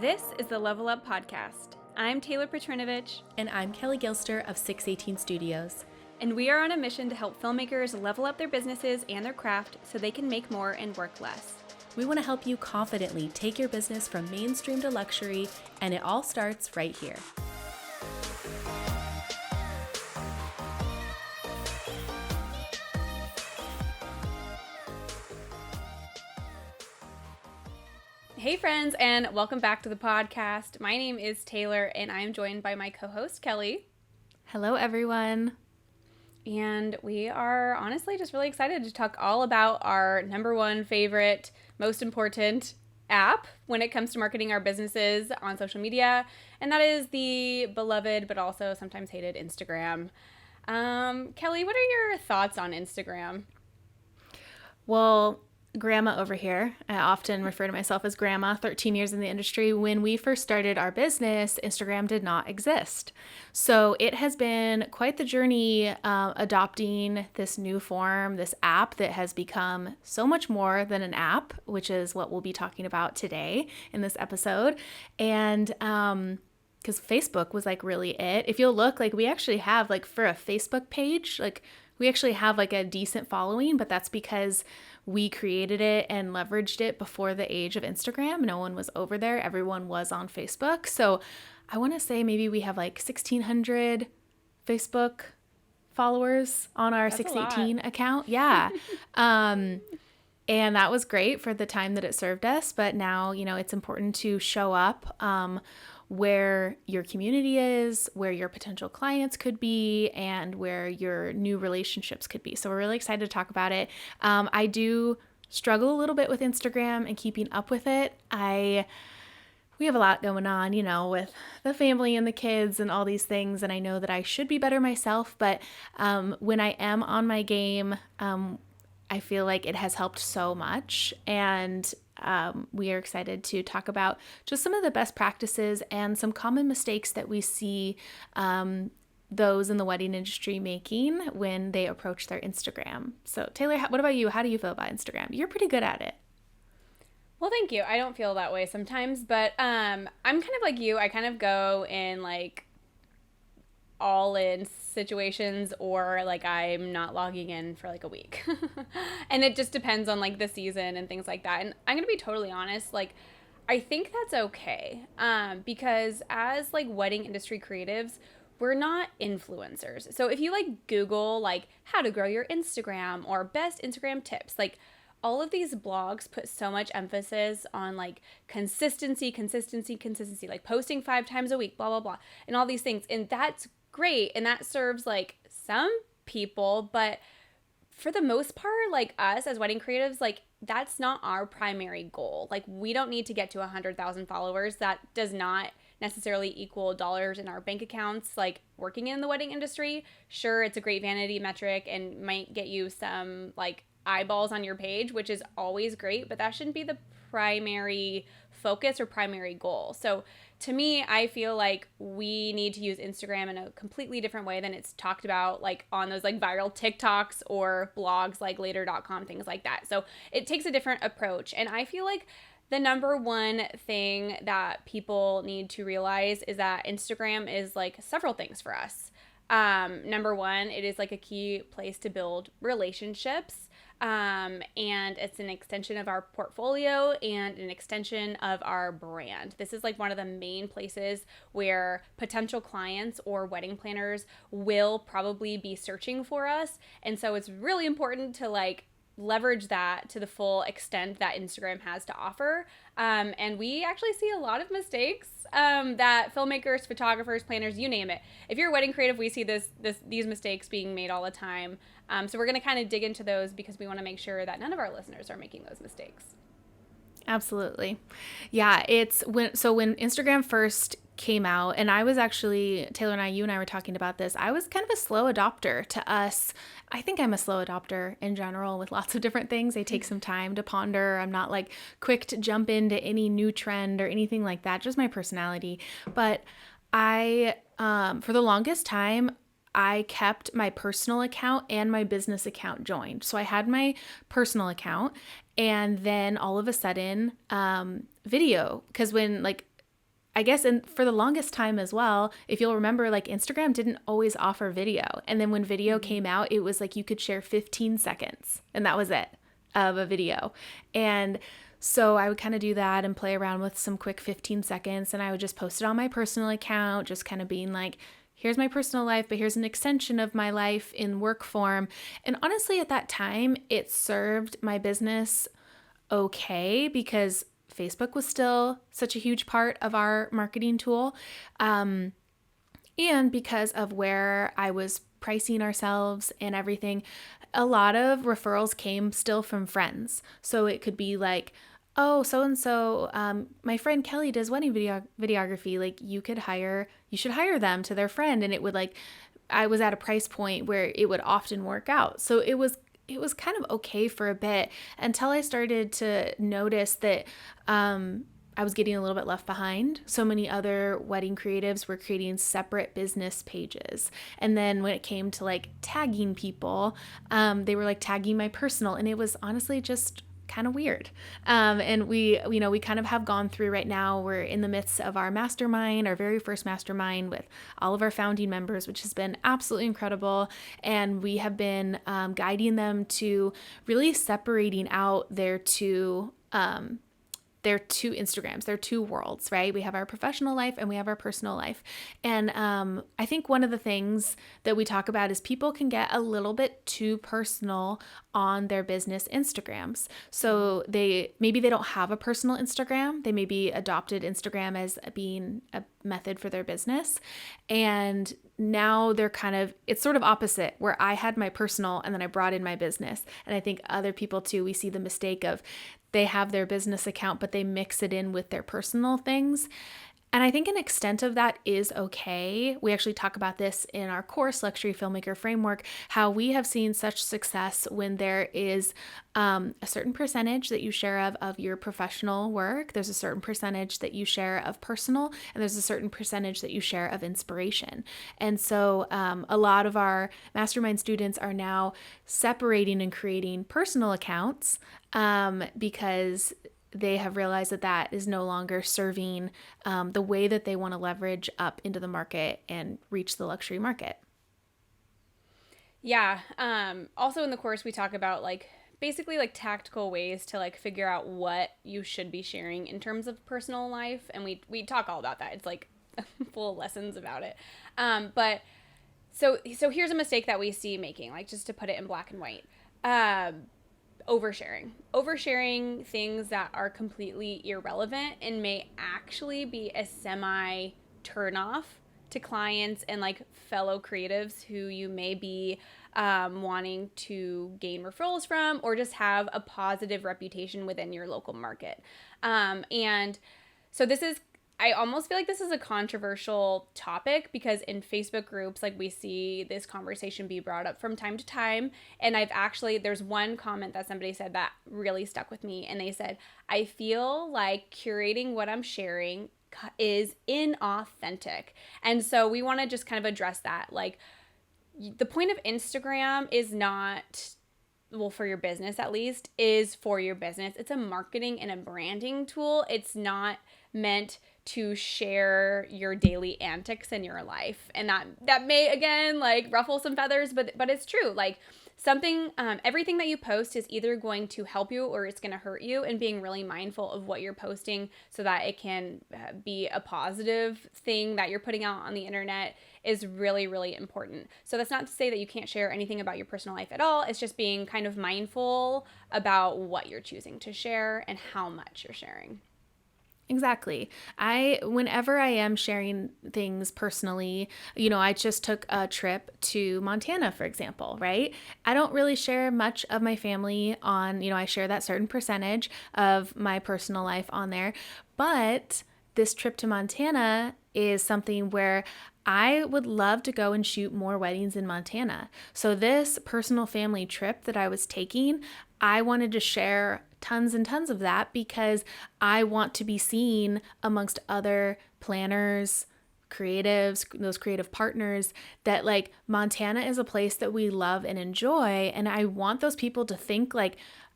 This is the Level Up Podcast. I'm Taylor Petrinovich. And I'm Kelley Gilster of 618 Studios. And we are on a mission to help filmmakers level up their businesses and their craft so they can make more and work less. We want to help you confidently take your business from mainstream to luxury, and it all starts right here. Hey friends, and welcome back to the podcast. My name is Taylor, and I am joined by my co-host, Kelley. Hello, everyone. And we are honestly just really excited to talk all about our number one favorite, most important app when it comes to marketing our businesses on social media, and that is the beloved but also sometimes hated Instagram. Kelley, what are your thoughts on Instagram? Well, Grandma over here, I often refer to myself as Grandma, 13 years in the industry. When we first started our business, Instagram did not exist. So it has been quite the journey adopting this new form, this app that has become so much more than an app, which is what we'll be talking about today in this episode. And because Facebook was like really it. If you'll look, like we actually have like for a Facebook page, like we actually have like a decent following, but that's because we created it and leveraged it before the age of Instagram. No one was over there. Everyone was on Facebook. So I want to say maybe we have like 1,600 Facebook followers on our 618 account. Yeah. And that was great for the time that it served us. But now, you know, it's important to show up where your community is, where your potential clients could be, and where your new relationships could be. So we're really excited to talk about it. I do struggle a little bit with Instagram and keeping up with it. We have a lot going on, you know, with the family and the kids and all these things, and I know that I should be better myself, but when I am on my game, I feel like it has helped so much, and we are excited to talk about just some of the best practices and some common mistakes that we see those in the wedding industry making when they approach their Instagram. So Taylor, what about you? How do you feel about Instagram? You're pretty good at it. Well, thank you. I don't feel that way sometimes, but I'm kind of like you. I kind of go in like all in situations, or like I'm not logging in for like a week. And it just depends on like the season and things like that. And I'm gonna be totally honest, like I think that's okay, because as like wedding industry creatives, we're not influencers. So if you like Google like how to grow your Instagram or best Instagram tips, like all of these blogs put so much emphasis on like consistency, like posting 5 times a week, blah blah blah, and all these things, and that's great, and that serves like some people, but for the most part, like us as wedding creatives, like that's not our primary goal. Like we don't need to get to 100,000 followers. That does not necessarily equal dollars in our bank accounts. Like working in the wedding industry, sure, it's a great vanity metric and might get you some like eyeballs on your page, which is always great, but that shouldn't be the primary focus or primary goal. So to me, I feel like we need to use Instagram in a completely different way than it's talked about like on those like viral TikToks or blogs like later.com, things like that. So it takes a different approach. And I feel like the number one thing that people need to realize is that Instagram is like several things for us. Number one, it is like a key place to build relationships. And it's an extension of our portfolio and an extension of our brand. This is like one of the main places where potential clients or wedding planners will probably be searching for us. And so it's really important to like leverage that to the full extent that Instagram has to offer. And we actually see a lot of mistakes that filmmakers, photographers, planners, you name it. If you're a wedding creative, we see these mistakes being made all the time. So we're going to kind of dig into those because we want to make sure that none of our listeners are making those mistakes. Absolutely. Yeah, when Instagram first came out, and I was actually, you and I were talking about this, I was kind of a slow adopter to us. I think I'm a slow adopter in general with lots of different things. I take some time to ponder. I'm not like quick to jump into any new trend or anything like that, just my personality. But for the longest time, I kept my personal account and my business account joined. So I had my personal account, and then all of a sudden, video, because when like I guess, and for the longest time as well, if you'll remember, like Instagram didn't always offer video. And then when video came out, it was like you could share 15 seconds and that was it of a video. And so I would kind of do that and play around with some quick 15 seconds. And I would just post it on my personal account, just kind of being like, here's my personal life, but here's an extension of my life in work form. And honestly, at that time, it served my business okay because Facebook was still such a huge part of our marketing tool. And because of where I was pricing ourselves and everything, a lot of referrals came still from friends. So it could be like, oh, so-and-so, my friend Kelley does wedding videography. Like you should hire them to their friend. And it would like, I was at a price point where it would often work out. So it was kind of okay for a bit until I started to notice that I was getting a little bit left behind. So many other wedding creatives were creating separate business pages. And then when it came to like tagging people, they were like tagging my personal, and it was honestly just kind of weird. And we kind of have gone through right now, we're in the midst of our mastermind, our very first mastermind with all of our founding members, which has been absolutely incredible. And we have been guiding them to really separating out their two Instagrams, their two worlds, right? We have our professional life and we have our personal life. And I think one of the things that we talk about is people can get a little bit too personal on their business Instagrams. So maybe they don't have a personal Instagram. They maybe adopted Instagram as being a method for their business. And now it's sort of opposite, where I had my personal and then I brought in my business. And I think other people too, we see the mistake of they have their business account, but they mix it in with their personal things. And I think an extent of that is okay. We actually talk about this in our course, Luxury Filmmaker Framework, how we have seen such success when there is a certain percentage that you share of your professional work. There's a certain percentage that you share of personal, and there's a certain percentage that you share of inspiration. And so a lot of our mastermind students are now separating and creating personal accounts because they have realized that is no longer serving the way that they want to leverage up into the market and reach the luxury market. Yeah. Also in the course, we talk about basically tactical ways to figure out what you should be sharing in terms of personal life. And we talk all about that. It's full of lessons about it. But so here's a mistake that we see making, just to put it in black and white. Oversharing things that are completely irrelevant and may actually be a semi turnoff to clients and fellow creatives who you may be wanting to gain referrals from or just have a positive reputation within your local market. And so I almost feel like this is a controversial topic because in Facebook groups, we see this conversation be brought up from time to time. And there's one comment that somebody said that really stuck with me. And they said, I feel like curating what I'm sharing is inauthentic. And so we want to just kind of address that. The point of Instagram is not, well, for your business at least, is for your business. It's a marketing and a branding tool. It's not meant to share your daily antics in your life. And that may, again, ruffle some feathers, but it's true. Everything that you post is either going to help you or it's going to hurt you, and being really mindful of what you're posting so that it can be a positive thing that you're putting out on the internet is really, really important. So that's not to say that you can't share anything about your personal life at all. It's just being kind of mindful about what you're choosing to share and how much you're sharing. Exactly. Whenever I am sharing things personally, I just took a trip to Montana, for example, right? I don't really share much of my family on, I share that certain percentage of my personal life on there. But this trip to Montana is something where I would love to go and shoot more weddings in Montana. So this personal family trip that I was taking, I wanted to share tons and tons of that because I want to be seen amongst other planners, creatives, those creative partners, that Montana is a place that we love and enjoy. And I want those people to think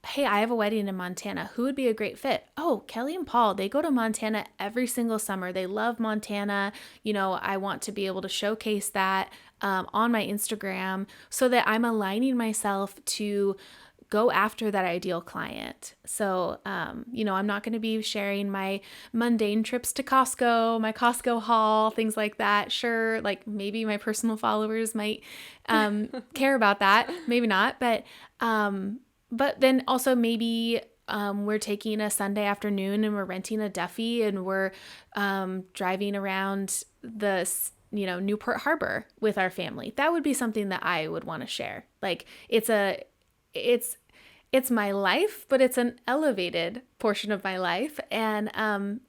hey, I have a wedding in Montana. Who would be a great fit? Oh, Kelley and Paul, they go to Montana every single summer. They love Montana. I want to be able to showcase that on my Instagram so that I'm aligning myself to go after that ideal client. So, I'm not going to be sharing my mundane trips to Costco, my Costco haul, things like that. Sure, like maybe my personal followers might care about that. Maybe not, but then also maybe we're taking a Sunday afternoon and we're renting a Duffy and we're driving around the Newport Harbor with our family. That would be something that I would want to share. Like it's my life, but it's an elevated portion of my life, and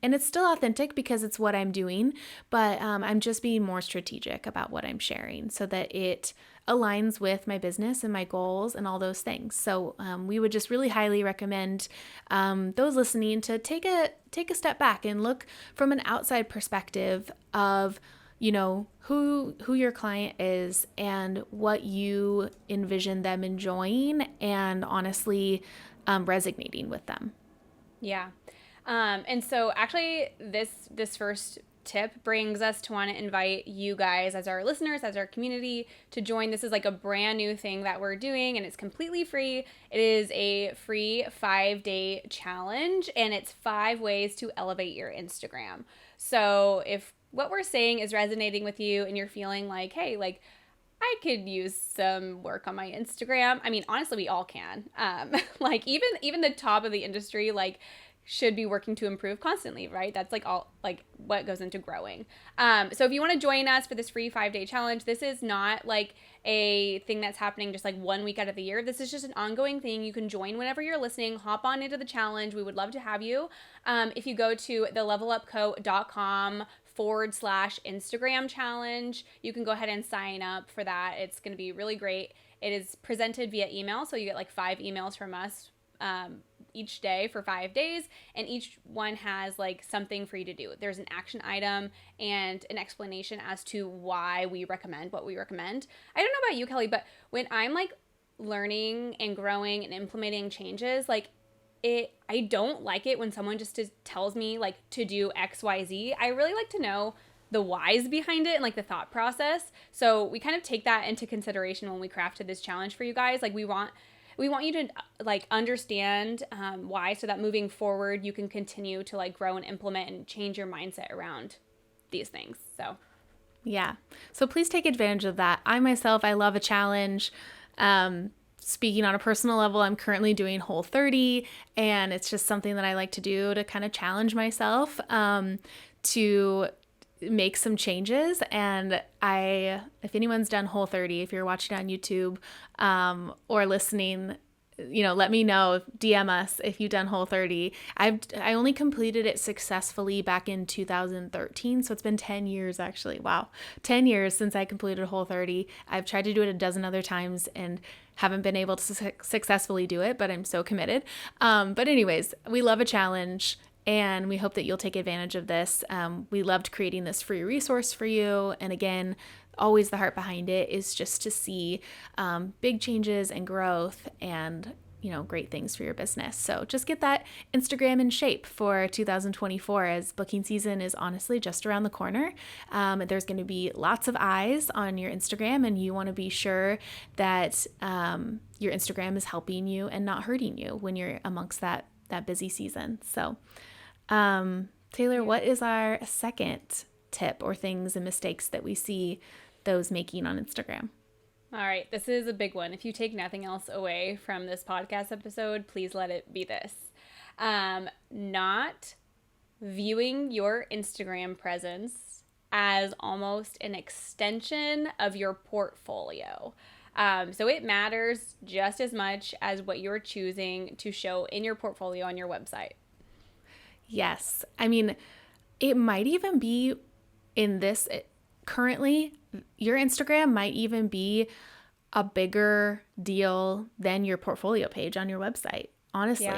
it's still authentic because it's what I'm doing, but I'm just being more strategic about what I'm sharing so that it aligns with my business and my goals and all those things. So we would just really highly recommend those listening to take a step back and look from an outside perspective of who your client is and what you envision them enjoying and honestly resonating with them. Yeah. And so actually this first tip brings us to want to invite you guys as our listeners, as our community, to join. This is like a brand new thing that we're doing, and it's completely free. It is a free 5-day challenge, and it's 5 ways to elevate your Instagram. So if what we're saying is resonating with you and you're feeling like, hey, like I could use some work on my Instagram. I mean, honestly, we all can. Like even the top of the industry, like should be working to improve constantly, right? That's like all like what goes into growing. So if you want to join us for this free 5-day challenge, this is not like a thing that's happening just like 1 week out of the year. This is just an ongoing thing. You can join whenever you're listening. Hop on into the challenge. We would love to have you. If you go to thelevelupco.com/Instagram challenge, you can go ahead and sign up for that. It's going to be really great. It is presented via email, so you get like 5 emails from us each day for 5 days, and each one has like something for you to do. There's an action item and an explanation as to why we recommend what we recommend. I don't know about you, Kelley, but when I'm like learning and growing and implementing changes, like I don't like it when someone just tells me like to do XYZ. I really like to know the whys behind it and like the thought process. So we kind of take that into consideration when we crafted this challenge for you guys. Like we want you to like understand why, so that moving forward you can continue to like grow and implement and change your mindset around these things. So yeah, so please take advantage of that. I love a challenge. Speaking on a personal level, I'm currently doing Whole30, and it's just something that I like to do to kind of challenge myself to make some changes. And if anyone's done Whole30, if you're watching on YouTube or listening, let me know, DM us if you've done Whole30. I only completed it successfully back in 2013, so it's been 10 years actually. Wow, 10 years since I completed Whole30. I've tried to do it a dozen other times and haven't been able to successfully do it, but I'm so committed. But anyways, we love a challenge, and we hope that you'll take advantage of this. We loved creating this free resource for you. And again, always the heart behind it is just to see big changes and growth and great things for your business. So just get that Instagram in shape for 2024, as booking season is honestly just around the corner. There's going to be lots of eyes on your Instagram, and you want to be sure that your Instagram is helping you and not hurting you when you're amongst that busy season. So Taylor, what is our second tip or things and mistakes that we see those making on Instagram? All right, this is a big one. If you take nothing else away from this podcast episode, please let it be this. Not viewing your Instagram presence as almost an extension of your portfolio. So it matters just as much as what you're choosing to show in your portfolio on your website. Yes. I mean, it might even be in this currently, your Instagram might even be a bigger deal than your portfolio page on your website. Honestly,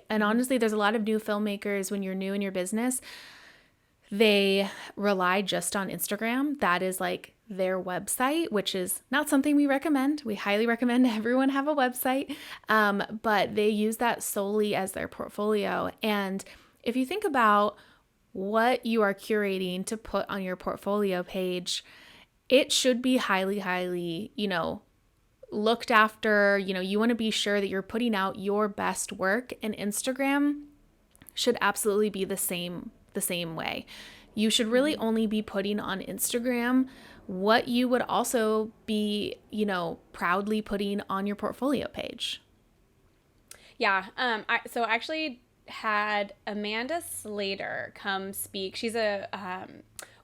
honestly, there's a lot of new filmmakers when you're new in your business. They rely just on Instagram. That is like their website, which is not something we recommend. We highly recommend everyone have a website, but they use that solely as their portfolio. And if you think about what you are curating to put on your portfolio page, it should be highly, highly, looked after. You want to be sure that you're putting out your best work, and Instagram should absolutely be the same way. You should really only be putting on Instagram what you would also be, proudly putting on your portfolio page. Yeah. So I actually had Amanda Slater come speak. She's a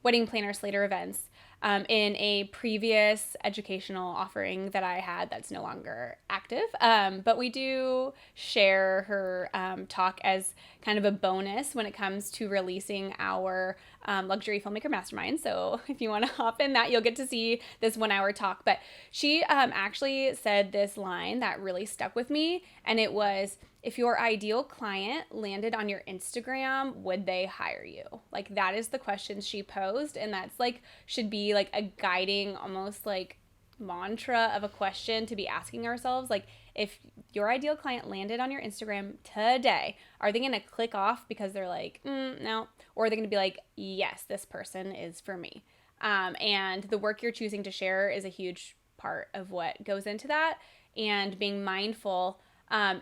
wedding planner, Slater Events, in a previous educational offering that I had that's no longer active. But we do share her talk as kind of a bonus when it comes to releasing our luxury filmmaker mastermind. So if you want to hop in that, you'll get to see this 1 hour talk. But she actually said this line that really stuck with me. And it was, if your ideal client landed on your Instagram, would they hire you? Like, that is the question she posed. And that's like, should be like a guiding, almost like mantra of a question to be asking ourselves. Like, if your ideal client landed on your Instagram today, are they going to click off because they're like, no? Or are they going to be like, yes, this person is for me? And the work you're choosing to share is a huge part of what goes into that, and being mindful.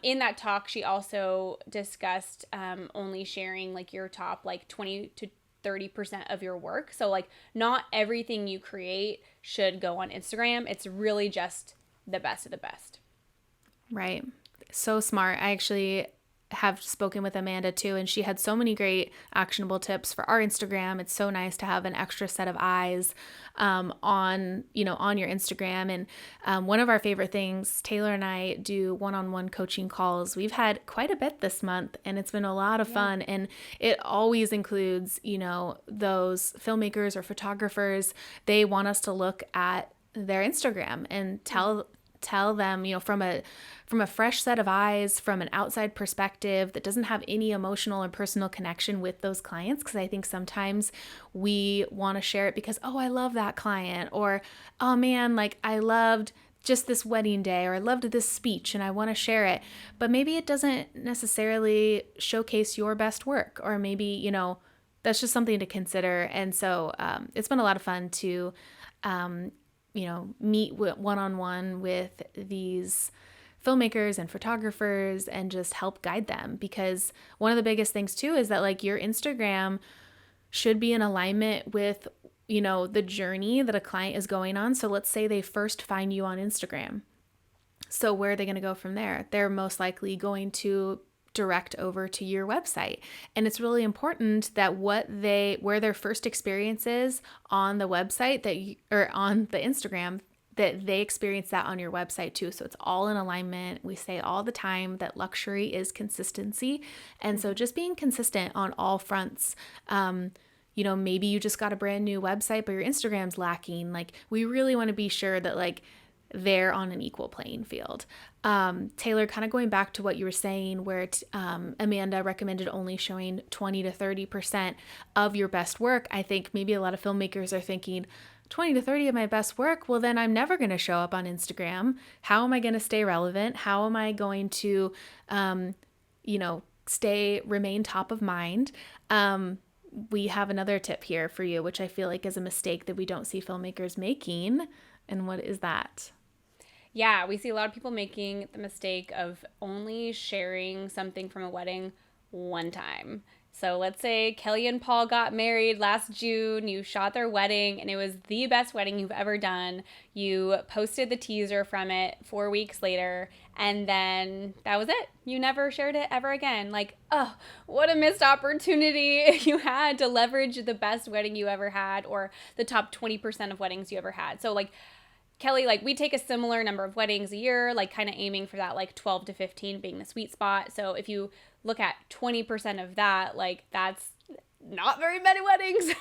In that talk, she also discussed only sharing like your top like 20 to 30% of your work. So like, not everything you create should go on Instagram. It's really just the best of the best. Right. So smart. I actually have spoken with Amanda too, and she had so many great actionable tips for our Instagram. It's so nice to have an extra set of eyes on your Instagram. And one of our favorite things, Taylor and I do one-on-one coaching calls. We've had quite a bit this month, and it's been a lot of fun. And it always includes, those filmmakers or photographers. They want us to look at their Instagram and tell them, from a fresh set of eyes, from an outside perspective that doesn't have any emotional or personal connection with those clients. Because I think sometimes we want to share it because, oh, I love that client, or, oh man, like I loved just this wedding day, or I loved this speech and I want to share it. But maybe it doesn't necessarily showcase your best work, or maybe, that's just something to consider. And so it's been a lot of fun to meet one-on-one with these filmmakers and photographers and just help guide them. Because one of the biggest things too is that like your Instagram should be in alignment with, the journey that a client is going on. So let's say they first find you on Instagram. So where are they going to go from there? They're most likely going to direct over to your website. And it's really important that where their first experience is on the website or on the Instagram, that they experience that on your website too. So it's all in alignment. We say all the time that luxury is consistency. And so just being consistent on all fronts. Maybe you just got a brand new website, but your Instagram's lacking. Like, we really want to be sure that like they're on an equal playing field. Taylor, kind of going back to what you were saying, where Amanda recommended only showing 20 to 30% of your best work. I think maybe a lot of filmmakers are thinking 20 to 30 of my best work. Well, then I'm never going to show up on Instagram. How am I going to stay relevant? How am I going to, remain top of mind? We have another tip here for you, which I feel like is a mistake that we don't see filmmakers making. And what is that? Yeah, we see a lot of people making the mistake of only sharing something from a wedding one time. So let's say Kelley and Paul got married last June. You shot their wedding and it was the best wedding you've ever done. You posted the teaser from it 4 weeks later, and then that was it. You never shared it ever again. Like, oh, what a missed opportunity you had to leverage the best wedding you ever had, or the top 20% of weddings you ever had. So like, Kelley, like, we take a similar number of weddings a year, like kind of aiming for that like 12 to 15 being the sweet spot. So if you look at 20% of that, like, that's not very many weddings,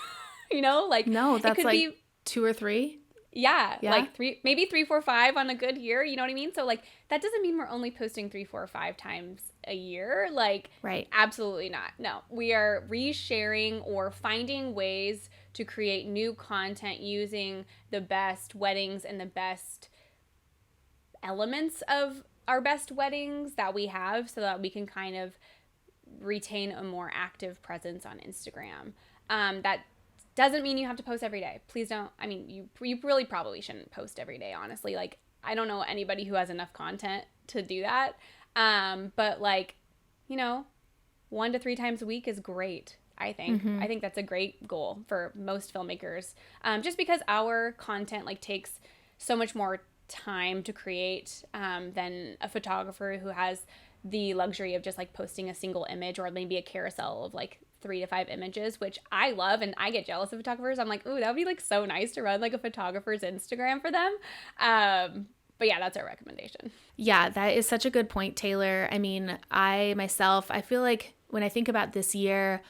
like, no, that's it could like be 2 or 3. Yeah, Yeah. like maybe three, four, five on a good year. You know what I mean? So like that doesn't mean we're only posting 3, 4, 5 times a year. Like, Right. absolutely not. No, we are resharing or finding ways to create new content using the best weddings and the best elements of our best weddings that we have, so that we can kind of retain a more active presence on Instagram. That doesn't mean you have to post every day. Please don't. I mean, you really probably shouldn't post every day, honestly. Like, I don't know anybody who has enough content to do that. But like, you know, 1 to 3 times a week is great. I think. I think that's a great goal for most filmmakers. Just because our content like takes so much more time to create than a photographer who has the luxury of just like posting a single image or maybe a carousel of like 3 to 5 images, which I love, and I get jealous of photographers. I'm like, ooh, that would be like so nice to run like a photographer's Instagram for them. But yeah, that's our recommendation. Yeah, that is such a good point, Taylor. I mean, I feel like when I think about this year,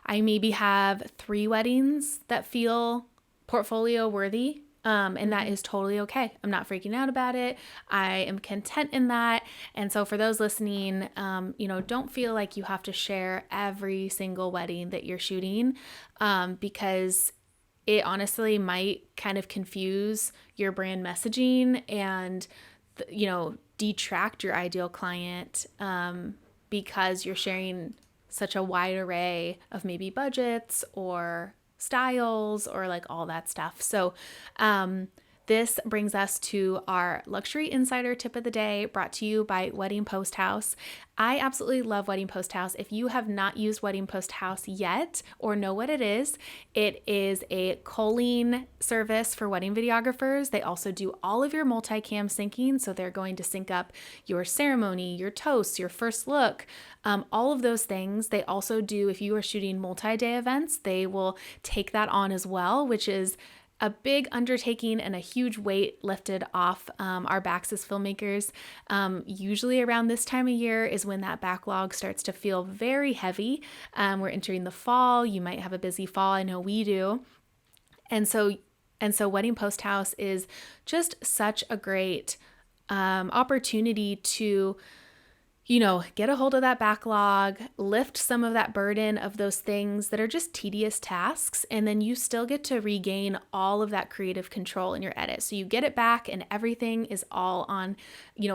I maybe have 3 weddings that feel portfolio worthy. And that is totally okay. I'm not freaking out about it. I am content in that. And so for those listening, don't feel like you have to share every single wedding that you're shooting, because it honestly might kind of confuse your brand messaging and, detract your ideal client, because you're sharing such a wide array of maybe budgets or styles or like all that stuff. So this brings us to our luxury insider tip of the day, brought to you by Wedding Post House. I absolutely love Wedding Post House. If you have not used Wedding Post House yet or know what it is a culling service for wedding videographers. They also do all of your multicam syncing. So they're going to sync up your ceremony, your toasts, your first look, all of those things. They also do, if you are shooting multi-day events, they will take that on as well, which is a big undertaking and a huge weight lifted off our backs as filmmakers. Usually around this time of year is when that backlog starts to feel very heavy. We're entering the fall. You might have a busy fall. I know we do. And so Wedding Post House is just such a great opportunity to get a hold of that backlog, lift some of that burden of those things that are just tedious tasks, and then you still get to regain all of that creative control in your edit. So you get it back and everything is all on,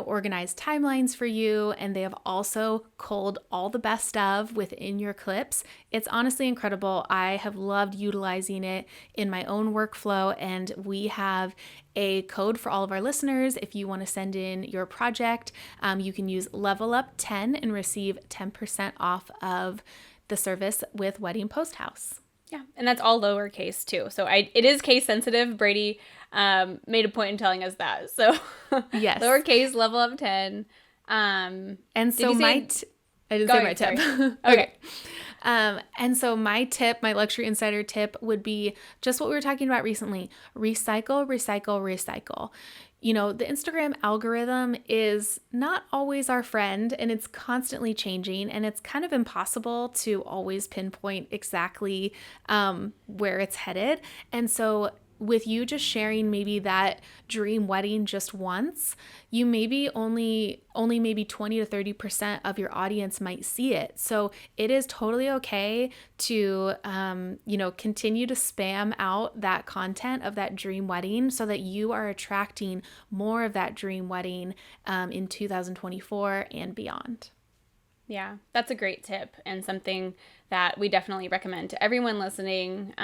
organized timelines for you, and they have also culled all the best of within your clips. It's honestly incredible. I have loved utilizing it in my own workflow, and we have a code for all of our listeners. If you want to send in your project, you can use Level Up 10 and receive 10% off of the service with Wedding Post House. Yeah, and that's all lowercase too. So it is case sensitive. Brady made a point in telling us that. So yes, lowercase, Level Up 10. And so I didn't say my tip. Okay. And so my luxury insider tip would be just what we were talking about recently: recycle, recycle, recycle. The Instagram algorithm is not always our friend, and it's constantly changing, and it's kind of impossible to always pinpoint exactly where it's headed. And so with you just sharing maybe that dream wedding just once, you maybe only maybe 20 to 30% of your audience might see it. So it is totally okay to, continue to spam out that content of that dream wedding so that you are attracting more of that dream wedding in 2024 and beyond. Yeah, that's a great tip and something that we definitely recommend to everyone listening.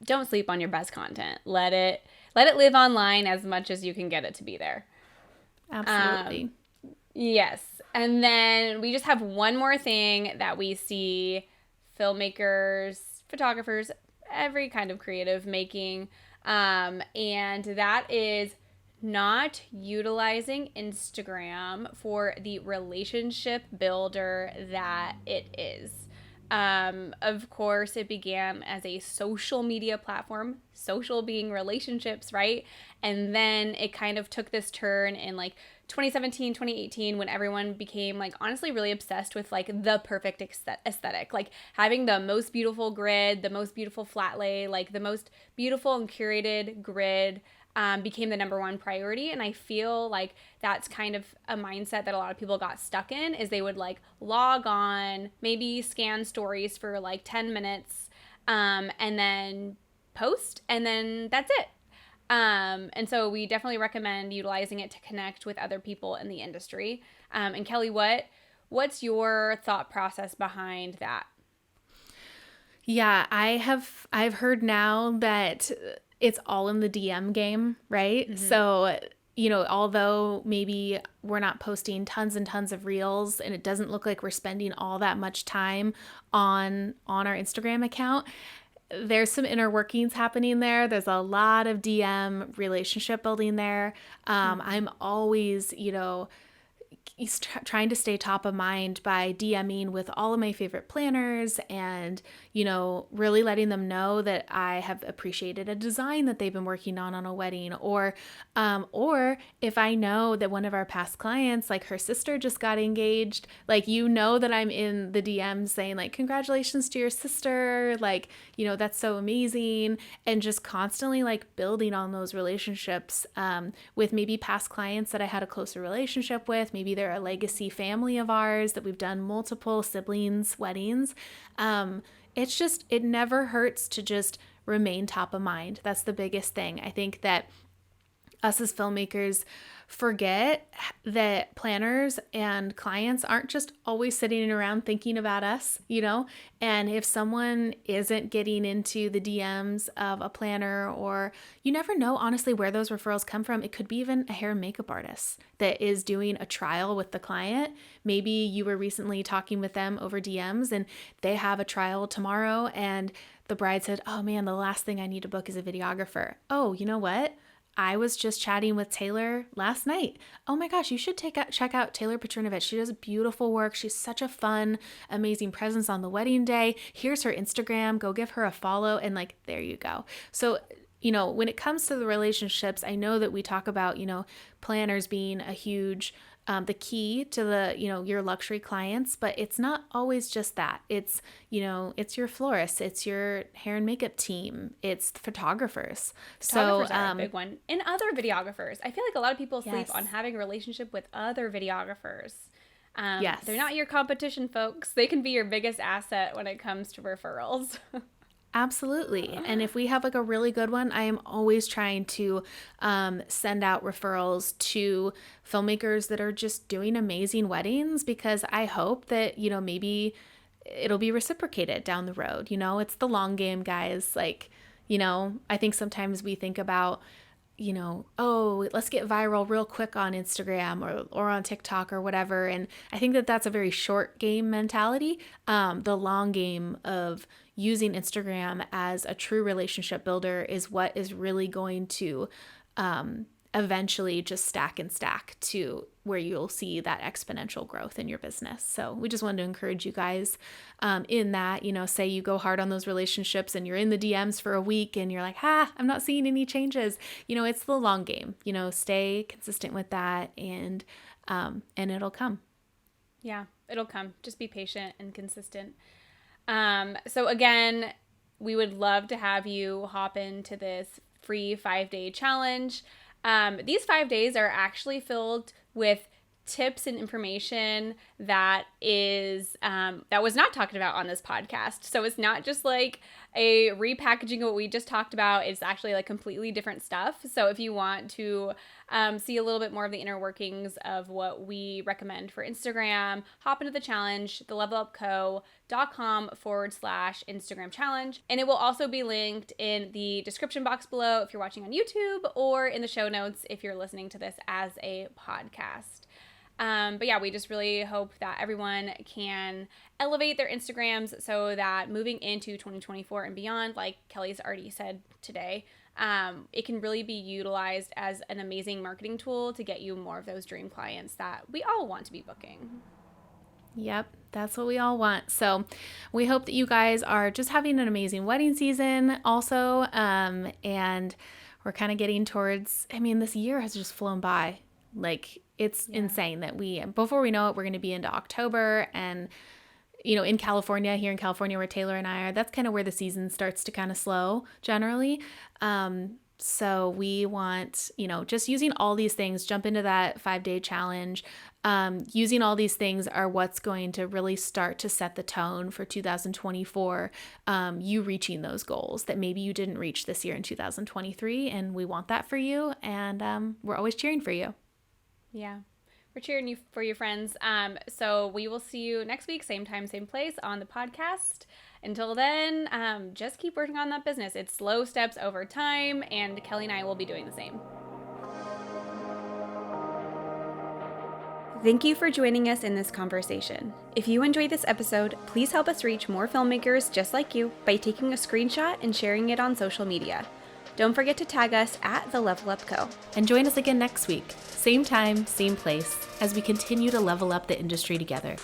Don't sleep on your best content. Let it live online as much as you can get it to be there. Absolutely. Yes. And then we just have one more thing that we see filmmakers, photographers, every kind of creative making. And that is not utilizing Instagram for the relationship builder that it is. Of course, it began as a social media platform, social being relationships, right? And then it kind of took this turn in like 2017, 2018, when everyone became like honestly really obsessed with like the perfect aesthetic, like having the most beautiful grid, the most beautiful flat lay, like the most beautiful and curated grid. became the number one priority. And I feel like that's kind of a mindset that a lot of people got stuck in, is they would like log on, maybe scan stories for like 10 minutes, and then post, and then that's it. And so we definitely recommend utilizing it to connect with other people in the industry. And Kelley, what's your thought process behind that? Yeah, I've heard now that it's all in the DM game, right? Mm-hmm. So, although maybe we're not posting tons and tons of reels and it doesn't look like we're spending all that much time on our Instagram account, there's some inner workings happening there. There's a lot of DM relationship building there. I'm always, he's trying to stay top of mind by DMing with all of my favorite planners and, really letting them know that I have appreciated a design that they've been working on a wedding, or if I know that one of our past clients, like her sister just got engaged, like, that I'm in the DMs saying like, congratulations to your sister. Like, that's so amazing. And just constantly like building on those relationships, with maybe past clients that I had a closer relationship with. Maybe they're a legacy family of ours that we've done multiple siblings weddings. It never hurts to just remain top of mind. That's the biggest thing. I think that us as filmmakers forget that planners and clients aren't just always sitting around thinking about us, and if someone isn't getting into the DMs of a planner, or you never know, honestly, where those referrals come from. It could be even a hair and makeup artist that is doing a trial with the client. Maybe you were recently talking with them over DMs and they have a trial tomorrow, and the bride said, oh man, the last thing I need to book is a videographer. Oh, you know what? I was just chatting with Taylor last night. Oh my gosh, you should check out Taylor Petrinovich. She does beautiful work. She's such a fun, amazing presence on the wedding day. Here's her Instagram. Go give her a follow. And like, there you go. So, when it comes to the relationships, I know that we talk about, planners being a huge the key to the, your luxury clients, but it's not always just that. It's, it's your florist, it's your hair and makeup team, it's the photographers. Photographers are a big one. And other videographers. I feel like a lot of people sleep Yes. on having a relationship with other videographers. Yes. They're not your competition, folks. They can be your biggest asset when it comes to referrals. Absolutely. And if we have like a really good one, I am always trying to send out referrals to filmmakers that are just doing amazing weddings, because I hope that, maybe it'll be reciprocated down the road. It's the long game, guys. Like, I think sometimes we think about, oh, let's get viral real quick on Instagram or on TikTok or whatever. And I think that that's a very short game mentality. The long game of using Instagram as a true relationship builder is what is really going to eventually just stack and stack to where you'll see that exponential growth in your business. So we just wanted to encourage you guys in that, say you go hard on those relationships and you're in the DMs for a week and you're like, I'm not seeing any changes. It's the long game, stay consistent with that, and it'll come. Yeah, it'll come. Just be patient and consistent. So again, we would love to have you hop into this free 5-day challenge. These 5 days are actually filled with tips and information that was not talked about on this podcast. So it's not just like a repackaging of what we just talked about. It's actually like completely different stuff. So if you want to see a little bit more of the inner workings of what we recommend for Instagram, hop into the challenge, thelevelupco.com/Instagram challenge. And it will also be linked in the description box below if you're watching on YouTube, or in the show notes if you're listening to this as a podcast. But yeah, we just really hope that everyone can elevate their Instagrams so that moving into 2024 and beyond, like Kelley's already said today, it can really be utilized as an amazing marketing tool to get you more of those dream clients that we all want to be booking. Yep, that's what we all want. So we hope that you guys are just having an amazing wedding season also. And we're kind of getting towards, this year has just flown by. Like, it's insane that before we know it, we're going to be into October. And, here in California where Taylor and I are, that's kind of where the season starts to kind of slow generally. So we want, just using all these things, jump into that 5-day challenge. Using all these things are what's going to really start to set the tone for 2024, you reaching those goals that maybe you didn't reach this year in 2023. And we want that for you. And we're always cheering for you. Yeah. We're cheering you for your friends. So we will see you next week, same time, same place on the podcast. Until then, just keep working on that business. It's slow steps over time, and Kelley and I will be doing the same. Thank you for joining us in this conversation. If you enjoyed this episode, please help us reach more filmmakers just like you by taking a screenshot and sharing it on social media. Don't forget to tag us at The Level Up Co. And join us again next week, same time, same place, as we continue to level up the industry together.